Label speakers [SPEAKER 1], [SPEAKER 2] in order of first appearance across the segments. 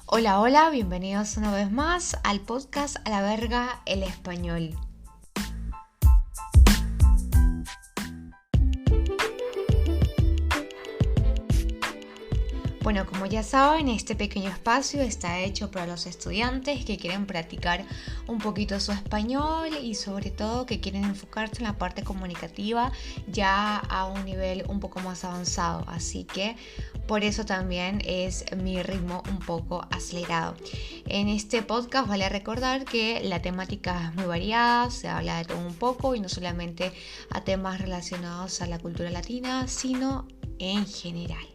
[SPEAKER 1] Hola, hola, bienvenidos una vez más al podcast A la Verga el Español. Bueno, como ya saben, este pequeño espacio está hecho para los estudiantes que quieren practicar un poquito su español y sobre todo que quieren enfocarse en la parte comunicativa ya a un nivel un poco más avanzado. Así que por eso también es mi ritmo un poco acelerado. En este podcast vale recordar que la temática es muy variada, se habla de todo un poco y no solamente a temas relacionados a la cultura latina, sino en general.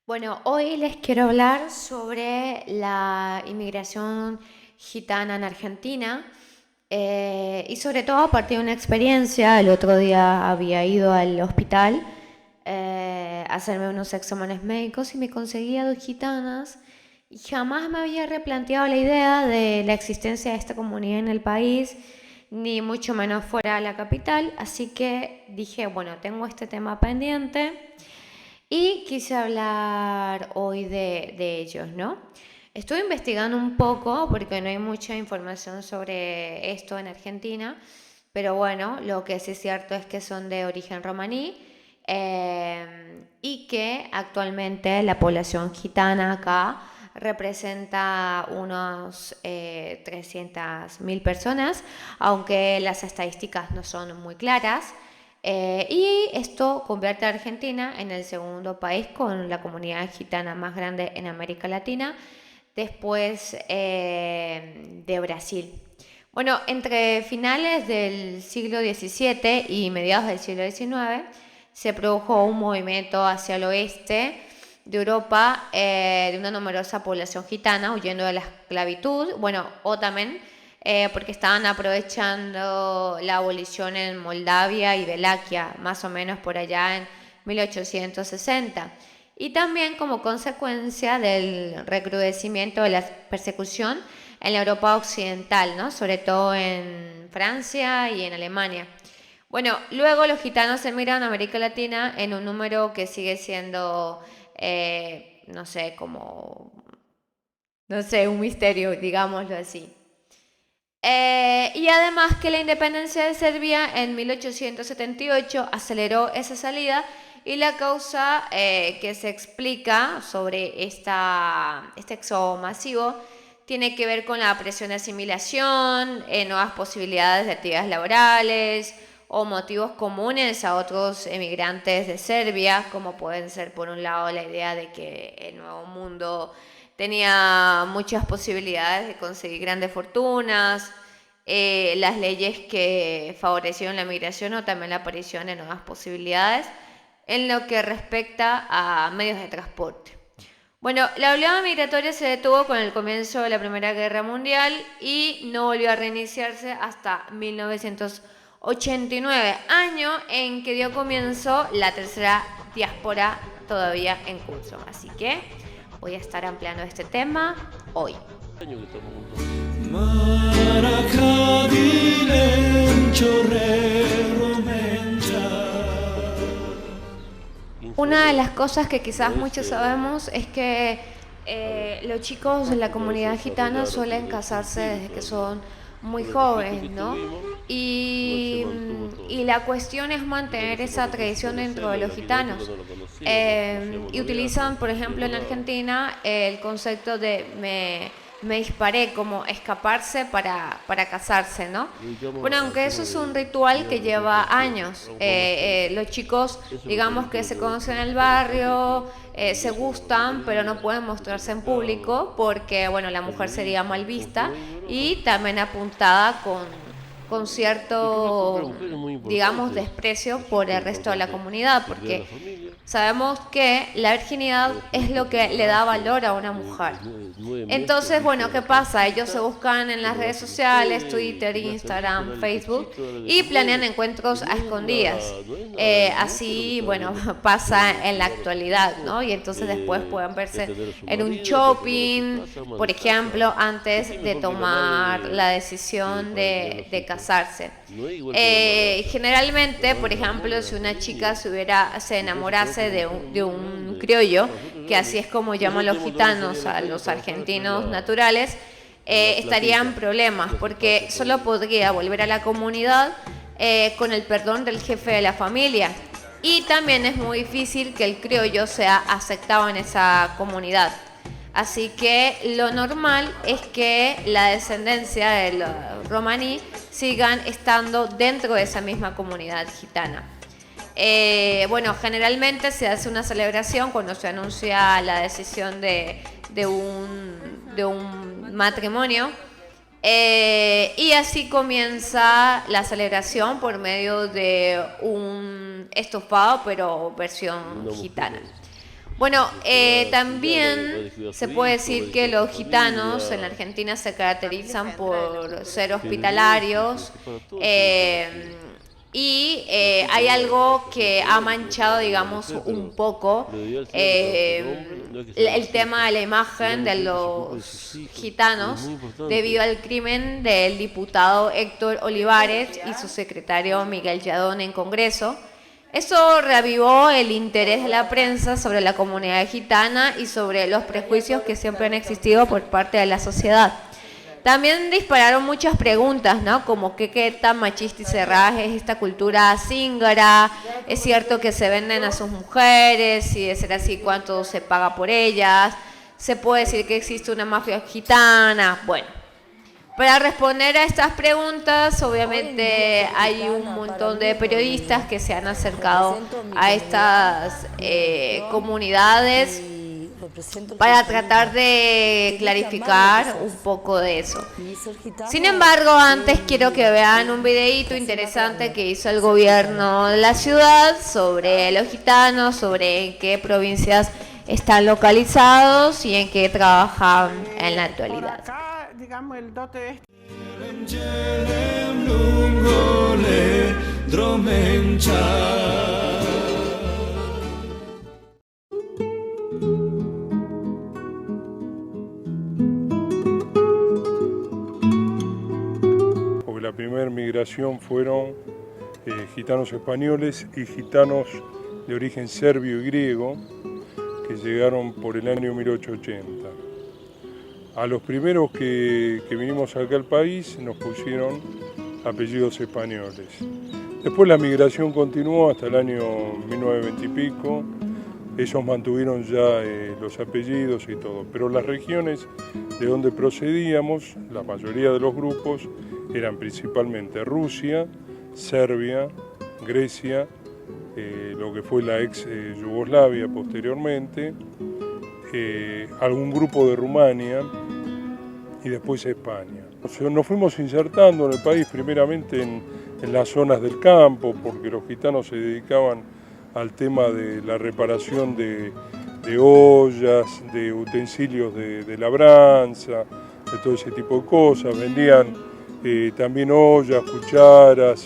[SPEAKER 1] Bueno, hoy les quiero hablar sobre la inmigración gitana en Argentina y sobre todo a partir de una experiencia. El otro día había ido al hospital a hacerme unos exámenes médicos y me conseguía dos gitanas y jamás me había replanteado la idea de la existencia de esta comunidad en el país, ni mucho menos fuera de la capital, así que dije, bueno, tengo este tema pendiente. Y quise hablar hoy de ellos, ¿no? Estuve investigando un poco porque no hay mucha información sobre esto en Argentina, pero bueno, lo que sí es cierto es que son de origen romaní y que actualmente la población gitana acá representa unos 300.000 personas, aunque las estadísticas no son muy claras. Y esto convierte a Argentina en el segundo país con la comunidad gitana más grande en América Latina, después de Brasil. Bueno, entre finales del siglo XVII y mediados del siglo XIX se produjo un movimiento hacia el oeste de Europa de una numerosa población gitana huyendo de la esclavitud, bueno, o también porque estaban aprovechando la abolición en Moldavia y Valaquia, más o menos por allá en 1860. Y también como consecuencia del recrudecimiento de la persecución en la Europa occidental, ¿no? Sobre todo en Francia y en Alemania. Bueno, luego los gitanos emigran a América Latina en un número que sigue siendo, no sé, un misterio, digámoslo así. Y además que la independencia de Serbia en 1878 aceleró esa salida y la causa que se explica sobre este éxodo masivo tiene que ver con la presión de asimilación, nuevas posibilidades de actividades laborales o motivos comunes a otros emigrantes de Serbia, como pueden ser por un lado la idea de que el nuevo mundo tenía muchas posibilidades de conseguir grandes fortunas, las leyes que favorecieron la migración o también la aparición de nuevas posibilidades en lo que respecta a medios de transporte. Bueno, la oleada migratoria se detuvo con el comienzo de la Primera Guerra Mundial y no volvió a reiniciarse hasta 1989, año en que dio comienzo la tercera diáspora todavía en curso. Así que voy a estar ampliando este tema hoy. Una de las cosas que quizás muchos sabemos es que los chicos de la comunidad gitana suelen casarse desde que son muy jóvenes, ¿no? Y la cuestión es mantener esa tradición dentro de los gitanos. Y utilizan, por ejemplo, en Argentina el concepto de me disparé, como escaparse para casarse, ¿no? Bueno, aunque eso es un ritual que lleva años. Los chicos, digamos que se conocen en el barrio, se gustan, pero no pueden mostrarse en público porque, bueno, la mujer sería mal vista y también apuntada con cierto, digamos, desprecio por el resto de la comunidad, porque sabemos que la virginidad es lo que le da valor a una mujer. Entonces, bueno, ¿qué pasa? Ellos se buscan en las redes sociales, Twitter, Instagram, Facebook, y planean encuentros a escondidas. Así, bueno, pasa en la actualidad, ¿no? Y entonces después pueden verse en un shopping, por ejemplo, antes de tomar la decisión de casarse. Generalmente, por ejemplo, si una chica se enamorase de un criollo, que así es como llaman los gitanos a los argentinos naturales, estaría en problemas, porque solo podría volver a la comunidad con el perdón del jefe de la familia. Y también es muy difícil que el criollo sea aceptado en esa comunidad. Así que lo normal es que la descendencia de los romaní sigan estando dentro de esa misma comunidad gitana. Bueno, generalmente se hace una celebración cuando se anuncia la decisión de un matrimonio. Y así comienza la celebración por medio de un estofado, pero versión gitana. Bueno, también se puede decir que los gitanos en la Argentina se caracterizan por ser hospitalarios, y hay algo que ha manchado, digamos, un poco el tema de la imagen de los gitanos debido al crimen del diputado Héctor Olivares y su secretario Miguel Yadón en Congreso. Eso reavivó el interés de la prensa sobre la comunidad gitana y sobre los prejuicios que siempre han existido por parte de la sociedad. También dispararon muchas preguntas, ¿no? Como qué tan machista y cerrada es esta cultura zíngara. ¿Es cierto que se venden a sus mujeres? Si de ser así, ¿cuánto se paga por ellas? ¿Se puede decir que existe una mafia gitana? Bueno, para responder a estas preguntas, obviamente hay un montón de periodistas que se han acercado a estas comunidades para tratar de clarificar un poco de eso. Sin embargo, antes quiero que vean un videíto interesante que hizo el gobierno de la ciudad sobre los gitanos, sobre en qué provincias están localizados y en qué trabajan en la actualidad.
[SPEAKER 2] Acá, digamos, el dote
[SPEAKER 3] Porque la primera migración fueron gitanos españoles y gitanos de origen serbio y griego que llegaron por el año 1880. A los primeros que vinimos acá al país nos pusieron apellidos españoles. Después la migración continuó hasta el año 1920 y pico. Ellos mantuvieron ya los apellidos y todo, pero las regiones de donde procedíamos, la mayoría de los grupos, eran principalmente Rusia, Serbia, Grecia, lo que fue la ex Yugoslavia posteriormente, algún grupo de Rumania y después España. Nos fuimos insertando en el país primeramente en las zonas del campo, porque los gitanos se dedicaban al tema de la reparación de ollas, de utensilios de labranza, de todo ese tipo de cosas. Vendían también ollas, cucharas,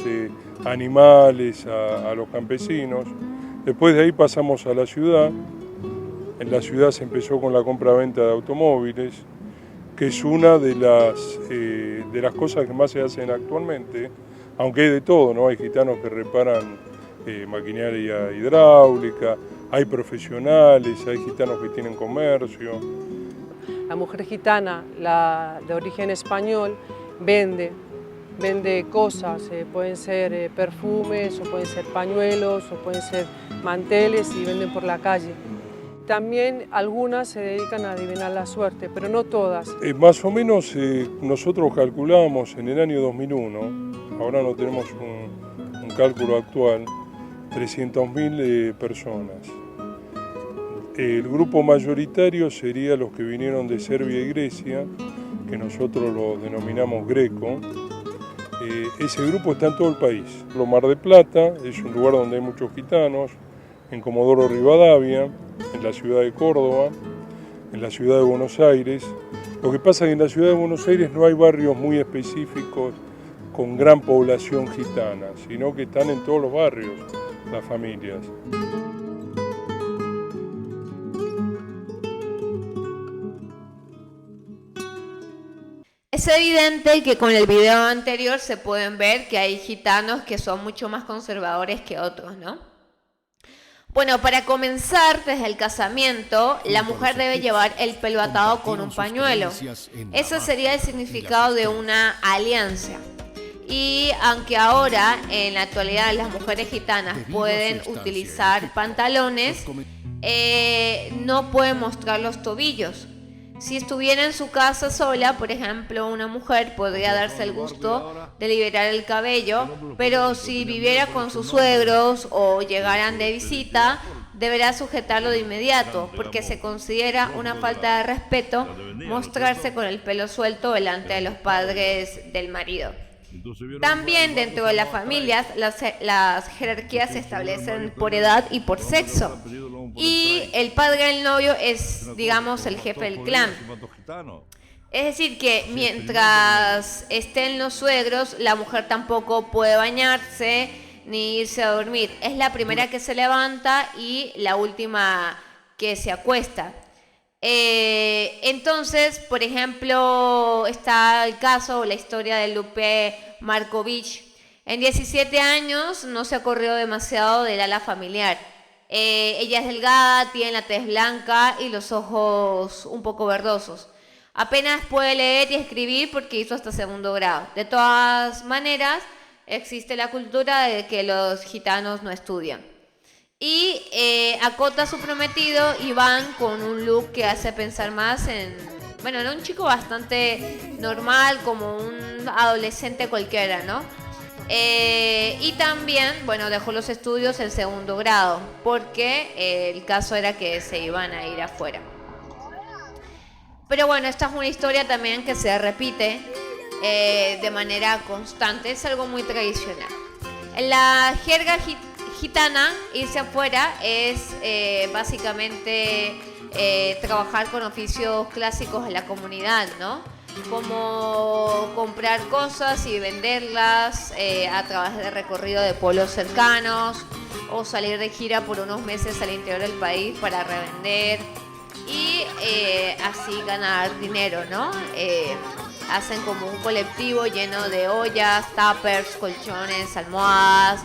[SPEAKER 3] animales a los campesinos. Después de ahí pasamos a la ciudad. En la ciudad se empezó con la compra-venta de automóviles, que es una de las cosas que más se hacen actualmente, aunque hay de todo, ¿no? Hay gitanos que reparan maquinaria hidráulica, hay profesionales, hay gitanos que tienen comercio.
[SPEAKER 4] La mujer gitana, la de origen español, vende cosas, pueden ser perfumes, o pueden ser pañuelos, o pueden ser manteles y venden por la calle. También algunas se dedican a adivinar la suerte, pero no todas.
[SPEAKER 3] Más o menos nosotros calculamos en el año 2001, ahora no tenemos un cálculo actual, 300.000 personas. El grupo mayoritario sería los que vinieron de Serbia y Grecia, que nosotros los denominamos greco. Ese grupo está en todo el país. Mar del Plata es un lugar donde hay muchos gitanos, en Comodoro Rivadavia, en la ciudad de Córdoba, en la ciudad de Buenos Aires. Lo que pasa es que en la ciudad de Buenos Aires no hay barrios muy específicos con gran población gitana, sino que están en todos los barrios las familias.
[SPEAKER 1] Es evidente que con el video anterior se pueden ver que hay gitanos que son mucho más conservadores que otros, ¿no? Bueno, para comenzar, desde el casamiento, la mujer debe llevar el pelo atado con un pañuelo. Ese sería el significado de una alianza. Y aunque ahora, en la actualidad, las mujeres gitanas pueden utilizar pantalones, no pueden mostrar los tobillos. Si estuviera en su casa sola, por ejemplo, una mujer podría darse el gusto de liberar el cabello, pero si viviera con sus suegros o llegaran de visita, deberá sujetarlo de inmediato, porque se considera una falta de respeto mostrarse con el pelo suelto delante de los padres del marido. También dentro de las familias las jerarquías se establecen por edad y por sexo. Y el padre del novio es, digamos, el jefe del clan. Es decir, que mientras estén los suegros, la mujer tampoco puede bañarse ni irse a dormir. Es la primera que se levanta y la última que se acuesta. Entonces, por ejemplo, está el caso o la historia de Lupe Markovich. En 17 años no se acorrió demasiado del ala familiar. Ella es delgada, tiene la tez blanca y los ojos un poco verdosos. Apenas puede leer y escribir porque hizo hasta segundo grado. De todas maneras, existe la cultura de que los gitanos no estudian. Y acota a su prometido y van con un look que hace pensar más en... Bueno, era un chico bastante normal, como un adolescente cualquiera, ¿no? Y también, bueno, dejó los estudios en segundo grado, porque el caso era que se iban a ir afuera. Pero bueno, esta es una historia también que se repite de manera constante, es algo muy tradicional. En la jerga gitana, irse afuera es básicamente trabajar con oficios clásicos en la comunidad, ¿no? Como comprar cosas y venderlas a través de recorrido de pueblos cercanos o salir de gira por unos meses al interior del país para revender y así ganar dinero, ¿no? Hacen como un colectivo lleno de ollas, tuppers, colchones, almohadas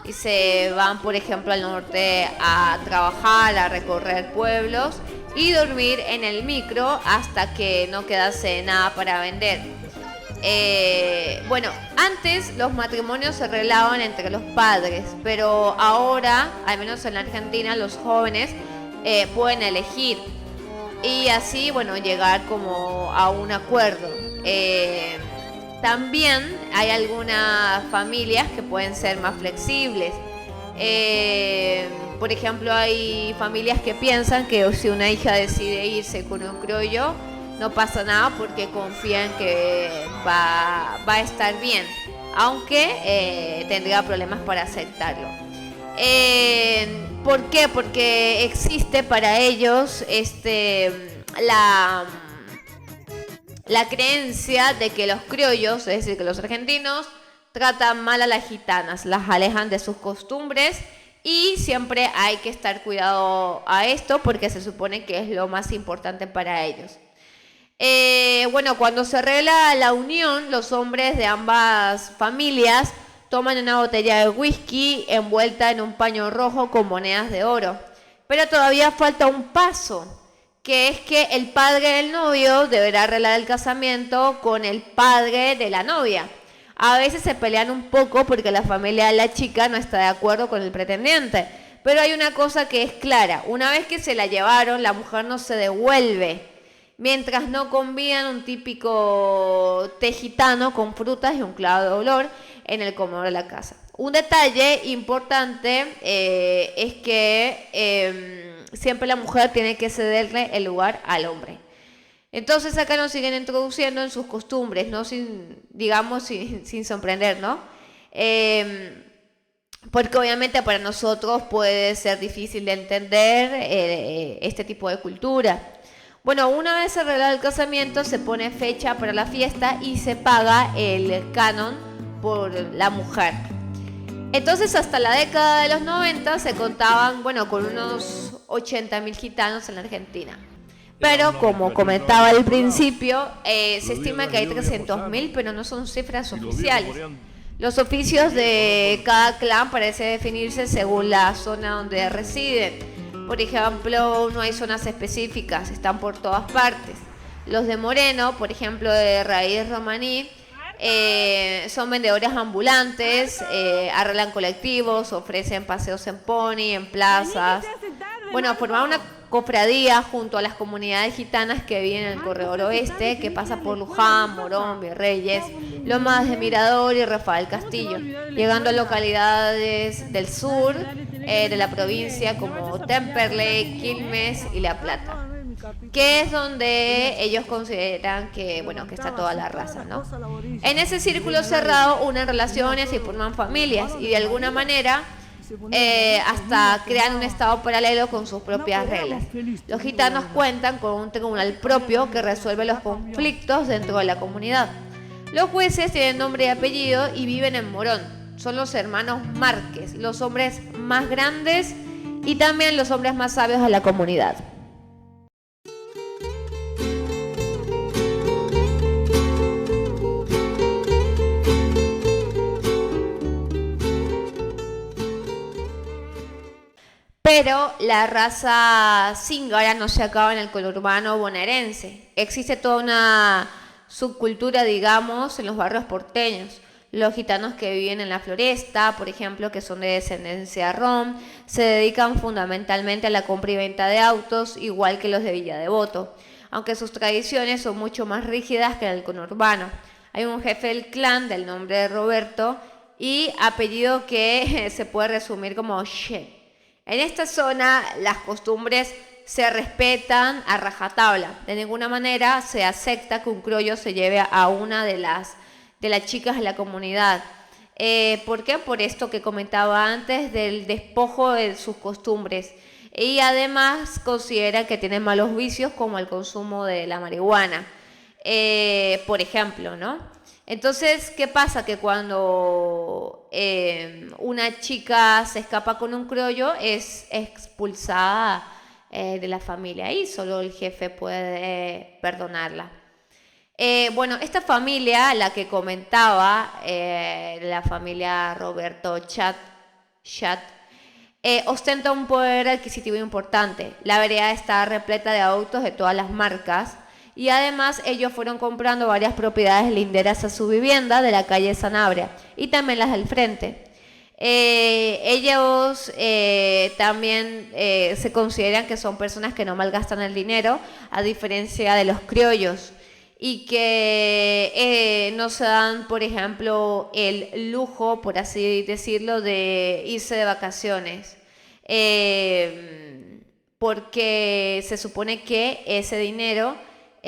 [SPEAKER 1] y se van, por ejemplo, al norte a trabajar, a recorrer pueblos y dormir en el micro hasta que no quedase nada para vender. Bueno, antes los matrimonios se arreglaban entre los padres, pero ahora, al menos en la Argentina, los jóvenes pueden elegir y así, bueno, llegar como a un acuerdo. También hay algunas familias que pueden ser más flexibles. Por ejemplo, hay familias que piensan que si una hija decide irse con un criollo, no pasa nada porque confían que va a estar bien, aunque tendrá problemas para aceptarlo. ¿Por qué? Porque existe para ellos la creencia de que los criollos, es decir, que los argentinos, tratan mal a las gitanas, las alejan de sus costumbres y siempre hay que estar cuidado a esto porque se supone que es lo más importante para ellos. Bueno, cuando se arregla la unión, los hombres de ambas familias toman una botella de whisky envuelta en un paño rojo con monedas de oro. Pero todavía falta un paso, que es que el padre del novio deberá arreglar el casamiento con el padre de la novia. A veces se pelean un poco porque la familia de la chica no está de acuerdo con el pretendiente. Pero hay una cosa que es clara. Una vez que se la llevaron, la mujer no se devuelve. Mientras no combinan un típico té gitano con frutas y un clavo de olor en el comedor de la casa. Un detalle importante es que siempre la mujer tiene que cederle el lugar al hombre. Entonces acá nos siguen introduciendo en sus costumbres, ¿no? sin sorprender, ¿no? Porque obviamente para nosotros puede ser difícil de entender este tipo de cultura. Bueno, una vez arreglado el casamiento, se pone fecha para la fiesta y se paga el canon por la mujer. Entonces, hasta la década de los 90 se contaban, bueno, con unos 80.000 gitanos en la Argentina. Pero, como comentaba al principio, se estima que hay 300.000, pero no son cifras oficiales. Los oficios de cada clan parecen definirse según la zona donde residen. Por ejemplo, no hay zonas específicas, están por todas partes. Los de Moreno, por ejemplo, de raíz romaní, son vendedores ambulantes, arreglan colectivos, ofrecen paseos en pony, en plazas. Bueno, formar una cofradía junto a las comunidades gitanas que viven en el corredor oeste, que pasa por Luján, Morón, Virreyes, Lomas de Mirador y Rafael Castillo, llegando a localidades del sur de la provincia como Temperley, Quilmes y La Plata, que es donde ellos consideran que, bueno, que está toda la raza, ¿no? En ese círculo cerrado unen relaciones y forman familias y de alguna manera hasta crean un estado paralelo con sus propias reglas. Los gitanos cuentan con un tribunal propio que resuelve los conflictos dentro de la comunidad. Los jueces tienen nombre y apellido y viven en Morón. Son los hermanos Márquez, los hombres más grandes y también los hombres más sabios de la comunidad. Pero la raza zíngara no se acaba en el conurbano bonaerense. Existe toda una subcultura, digamos, en los barrios porteños. Los gitanos que viven en la Floresta, por ejemplo, que son de descendencia rom, se dedican fundamentalmente a la compra y venta de autos, igual que los de Villa Devoto, aunque sus tradiciones son mucho más rígidas que en el conurbano. Hay un jefe del clan del nombre de Roberto y apellido que se puede resumir como Shen. En esta zona las costumbres se respetan a rajatabla. De ninguna manera se acepta que un criollo se lleve a una de las chicas de la comunidad. ¿Por qué? Por esto que comentaba antes del despojo de sus costumbres. Y además considera que tienen malos vicios como el consumo de la marihuana, por ejemplo, ¿no? Entonces, ¿qué pasa? Que cuando una chica se escapa con un criollo es expulsada de la familia y solo el jefe puede perdonarla. Bueno, esta familia, la que comentaba, la familia Roberto Chat, ostenta un poder adquisitivo importante. La vereda está repleta de autos de todas las marcas y además ellos fueron comprando varias propiedades linderas a su vivienda de la calle Sanabria y también las del frente. Ellos también se consideran que son personas que no malgastan el dinero, a diferencia de los criollos, y que no se dan, por ejemplo, el lujo, por así decirlo, de irse de vacaciones, porque se supone que ese dinero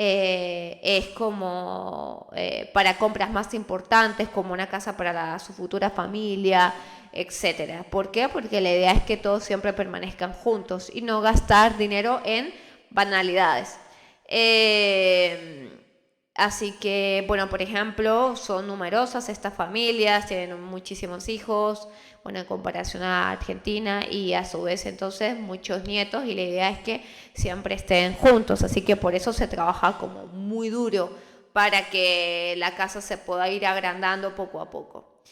[SPEAKER 1] es como para compras más importantes, como una casa para su futura familia, etcétera. ¿Por qué? Porque la idea es que todos siempre permanezcan juntos y no gastar dinero en banalidades. Así que, bueno, por ejemplo, son numerosas estas familias, tienen muchísimos hijos, bueno, en comparación a Argentina, y a su vez entonces muchos nietos, y la idea es que siempre estén juntos, así que por eso se trabaja como muy duro para que la casa se pueda ir agrandando poco a poco.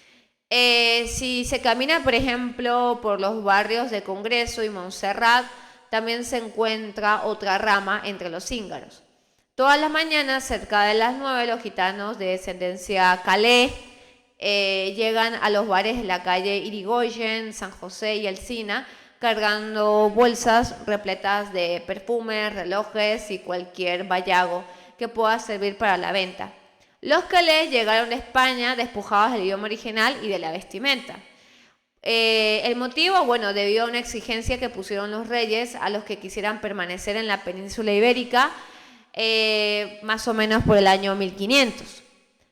[SPEAKER 1] Si se camina, por ejemplo, por los barrios de Congreso y Montserrat, también se encuentra otra rama entre los zíngaros. Todas las mañanas, cerca de las 9, los gitanos de descendencia calé llegan a los bares de la calle Irigoyen, San José y Alsina, cargando bolsas repletas de perfumes, relojes y cualquier vallago que pueda servir para la venta. Los calés llegaron de España despojados del idioma original y de la vestimenta. El motivo, bueno, debido a una exigencia que pusieron los reyes a los que quisieran permanecer en la península ibérica, más o menos por el año 1500.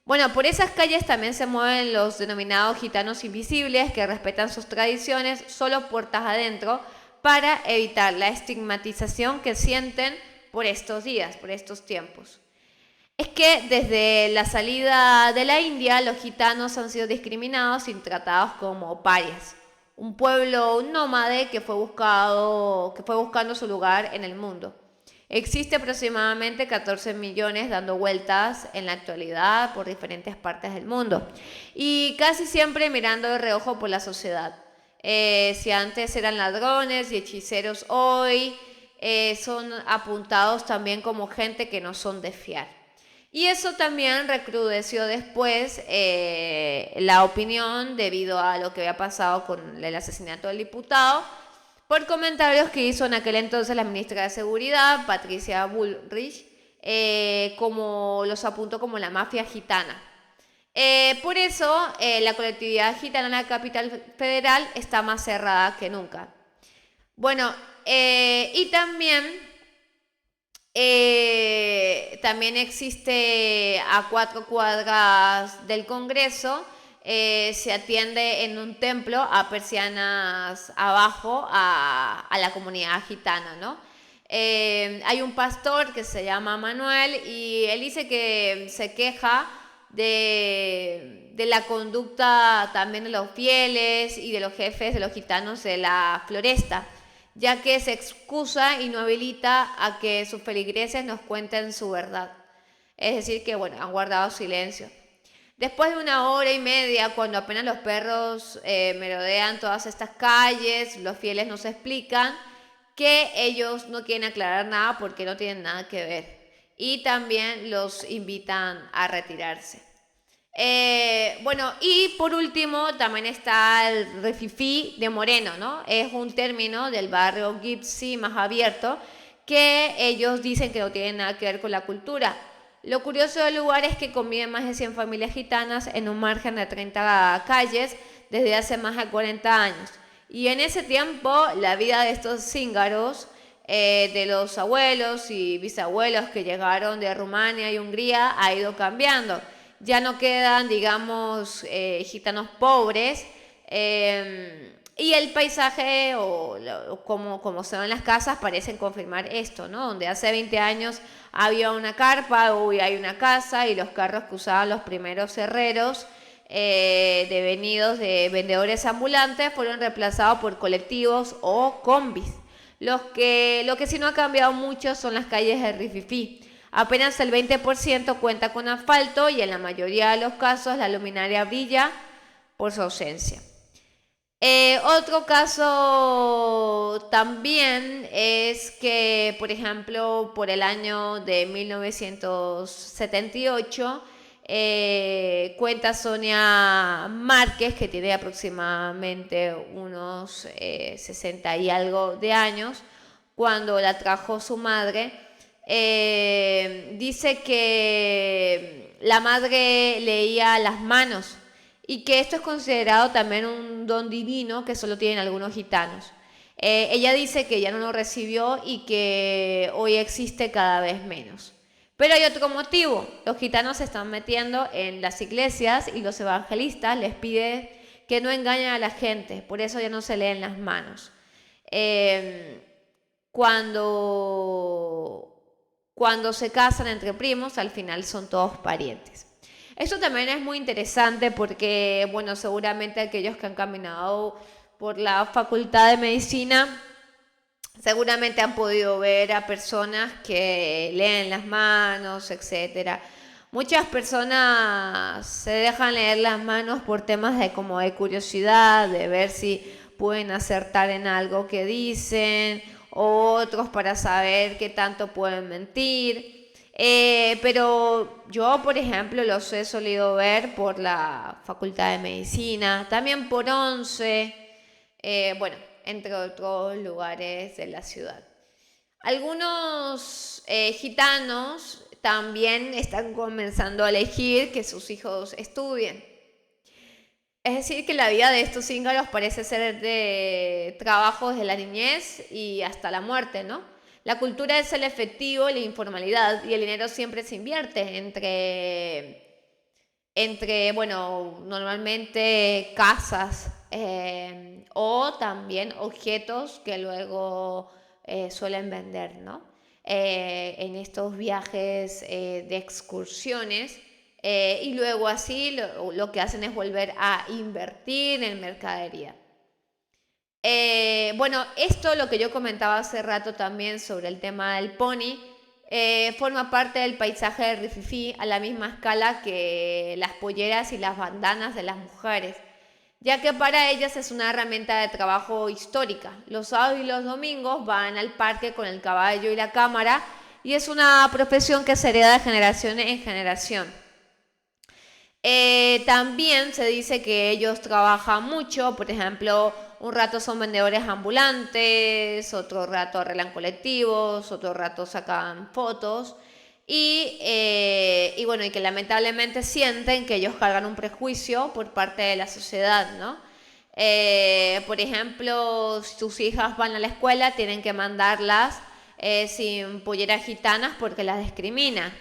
[SPEAKER 1] Bueno, por esas calles también se mueven los denominados gitanos invisibles, que respetan sus tradiciones solo puertas adentro para evitar la estigmatización que sienten por estos días, por estos tiempos. Es que desde la salida de la India, los gitanos han sido discriminados y tratados como parias. Un pueblo nómade que fue buscando su lugar en el mundo. Existe aproximadamente 14 millones dando vueltas en la actualidad por diferentes partes del mundo y casi siempre mirando de reojo por la sociedad. Si antes eran ladrones y hechiceros, hoy son apuntados también como gente que no son de fiar. Y eso también recrudeció después la opinión debido a lo que había pasado con el asesinato del diputado, por comentarios que hizo en aquel entonces la ministra de Seguridad, Patricia Bullrich, como los apuntó como la mafia gitana. Por eso la colectividad gitana en la capital federal está más cerrada que nunca. Bueno, y también existe a 4 cuadras del Congreso, se atiende en un templo a persianas abajo a la comunidad gitana, ¿no? Hay un pastor que se llama Manuel y él dice que se queja de la conducta también de los fieles y de los jefes de los gitanos de la floresta, ya que se excusa y no habilita a que sus feligreses nos cuenten su verdad. Es decir, que bueno, han guardado silencio. Después de 1 hora y media, cuando apenas los perros merodean todas estas calles, los fieles nos explican que ellos no quieren aclarar nada porque no tienen nada que ver. Y también los invitan a retirarse. Bueno, y por último también está el refifí de Moreno, ¿no? Es un término del barrio gypsy más abierto que ellos dicen que no tienen nada que ver con la cultura. Lo curioso del lugar es que conviven más de 100 familias gitanas en un margen de 30 calles desde hace más de 40 años. Y en ese tiempo la vida de estos cíngaros, de los abuelos y bisabuelos que llegaron de Rumania y Hungría, ha ido cambiando. Ya no quedan, digamos, gitanos pobres, y el paisaje o como se ven las casas parecen confirmar esto, ¿no? Donde hace 20 años había una carpa, hoy hay una casa, y los carros que usaban los primeros herreros devenidos de vendedores ambulantes fueron reemplazados por colectivos o combis. Lo que sí no ha cambiado mucho son las calles de Rififí. Apenas el 20% cuenta con asfalto y en la mayoría de los casos la luminaria brilla por su ausencia. Otro caso también es que, por ejemplo, por el año de 1978, cuenta Sonia Márquez, que tiene aproximadamente unos 60 y algo de años, cuando la trajo su madre. Dice que la madre leía las manos y que esto es considerado también un don divino que solo tienen algunos gitanos. Ella dice que ya no lo recibió y que hoy existe cada vez menos. Pero hay otro motivo. Los gitanos se están metiendo en las iglesias y los evangelistas les piden que no engañen a la gente. Por eso ya no se leen las manos. Cuando se casan entre primos, al final son todos parientes. Esto también es muy interesante porque, bueno, seguramente aquellos que han caminado por la Facultad de Medicina seguramente han podido ver a personas que leen las manos, etc. Muchas personas se dejan leer las manos por temas de curiosidad, de ver si pueden acertar en algo que dicen, otros para saber qué tanto pueden mentir. Pero yo, por ejemplo, los he solido ver por la Facultad de Medicina, también por ONCE, bueno, entre otros lugares de la ciudad. Algunos gitanos también están comenzando a elegir que sus hijos estudien. Es decir, que la vida de estos cíngaros parece ser de trabajo desde la niñez y hasta la muerte, ¿no? La cultura es el efectivo y la informalidad, y el dinero siempre se invierte bueno, normalmente casas o también objetos que luego suelen vender, ¿no? En estos viajes de excursiones y luego así lo que hacen es volver a invertir en mercadería. Bueno, esto lo que yo comentaba hace rato también sobre el tema del pony, forma parte del paisaje de Rififí a la misma escala que las polleras y las bandanas de las mujeres, ya que para ellas es una herramienta de trabajo histórica. Los sábados y los domingos van al parque con el caballo y la cámara y es una profesión que se hereda de generación en generación. También se dice que ellos trabajan mucho, por ejemplo, un rato son vendedores ambulantes, otro rato arreglan colectivos, otro rato sacan fotos y bueno, y que lamentablemente sienten que ellos cargan un prejuicio por parte de la sociedad, ¿no? Por ejemplo, si sus hijas van a la escuela, tienen que mandarlas sin polleras gitanas porque las discrimina.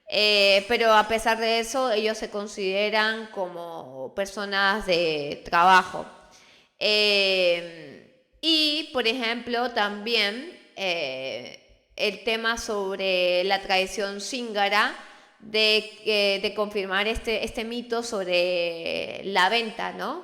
[SPEAKER 1] Pero a pesar de eso, ellos se consideran como personas de trabajo. Y, por ejemplo, también el tema sobre la tradición zíngara de confirmar este mito sobre la venta, ¿no?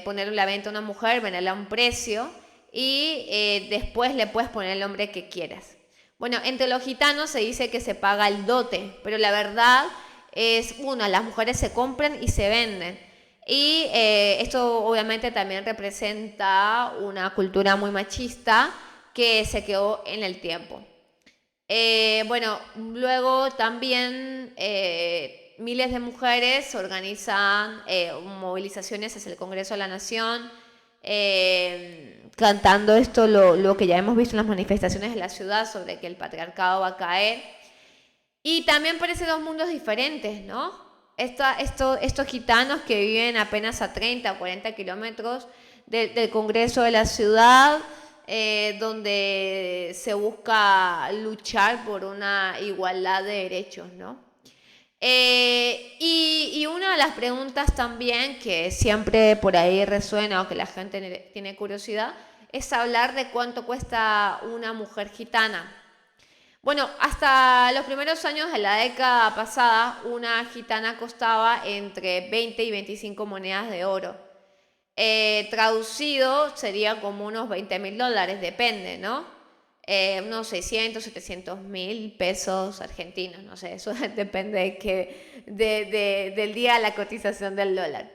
[SPEAKER 1] Ponerle la venta a una mujer, venderla a un precio y después le puedes poner el nombre que quieras. Bueno, entre los gitanos se dice que se paga el dote, pero la verdad es, las mujeres se compran y se venden. Y esto obviamente también representa una cultura muy machista que se quedó en el tiempo. Bueno, luego también miles de mujeres organizan movilizaciones hacia el Congreso de la Nación, cantando esto, lo que ya hemos visto en las manifestaciones de la ciudad sobre que el patriarcado va a caer. Y también parece dos mundos diferentes, ¿no? Estos gitanos que viven apenas a 30 o 40 kilómetros del Congreso de la ciudad, donde se busca luchar por una igualdad de derechos, ¿no? Y una de las preguntas también que siempre por ahí resuena o que la gente tiene curiosidad es hablar de cuánto cuesta una mujer gitana. Bueno, hasta los primeros años de la década pasada, una gitana costaba entre 20 y 25 monedas de oro. Traducido sería como unos $20.000, depende, ¿no? Unos 600, 700 mil pesos argentinos, no sé, eso depende del día de la cotización del dólar.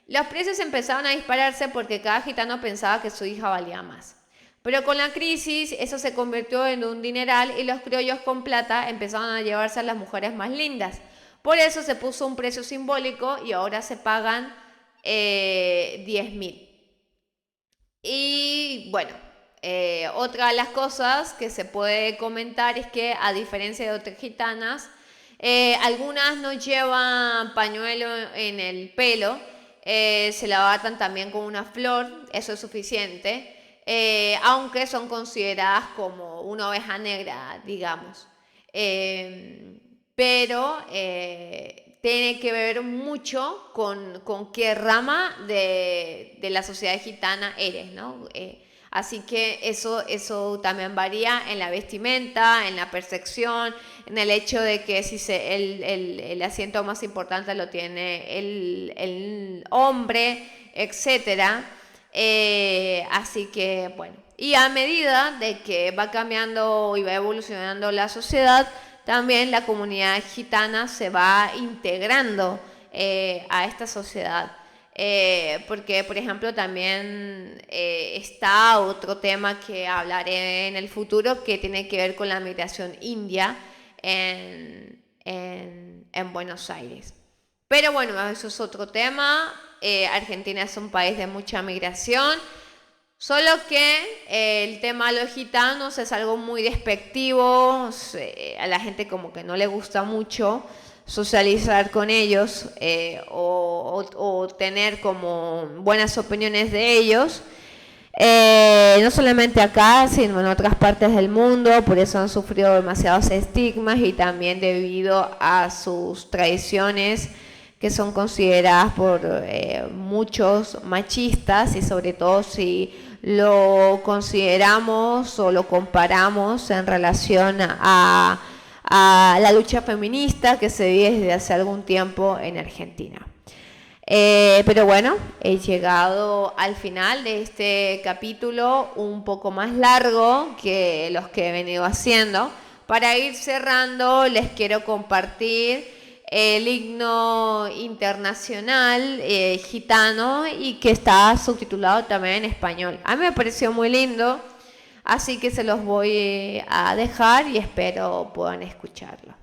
[SPEAKER 1] Los precios empezaron a dispararse porque cada gitano pensaba que su hija valía más. Pero con la crisis eso se convirtió en un dineral y los criollos con plata empezaron a llevarse a las mujeres más lindas. Por eso se puso un precio simbólico y ahora se pagan 10.000. Y bueno, otra de las cosas que se puede comentar es que a diferencia de otras gitanas, algunas no llevan pañuelo en el pelo, se la atan también con una flor, eso es suficiente. Aunque son consideradas como una oveja negra, digamos. Pero tiene que ver mucho con qué rama de la sociedad gitana eres, ¿no? Así que eso también varía en la vestimenta, en la percepción, en el hecho de que si el asiento más importante lo tiene el hombre, etcétera. Así que bueno, y a medida de que va cambiando y va evolucionando la sociedad, también la comunidad gitana se va integrando a esta sociedad. Porque, por ejemplo, también está otro tema que hablaré en el futuro que tiene que ver con la migración india en Buenos Aires. Pero bueno, eso es otro tema. Argentina es un país de mucha migración, solo que el tema de los gitanos es algo muy despectivo, a la gente como que no le gusta mucho socializar con ellos o tener como buenas opiniones de ellos. no solamente acá, sino en otras partes del mundo, por eso han sufrido demasiados estigmas y también debido a sus tradiciones que son consideradas por muchos machistas, y sobre todo si lo consideramos o lo comparamos en relación a la lucha feminista que se vive desde hace algún tiempo en Argentina. Pero bueno, he llegado al final de este capítulo un poco más largo que los que he venido haciendo. Para ir cerrando, les quiero compartir el himno internacional gitano, y que está subtitulado también en español. A mí me pareció muy lindo, así que se los voy a dejar y espero puedan escucharlo.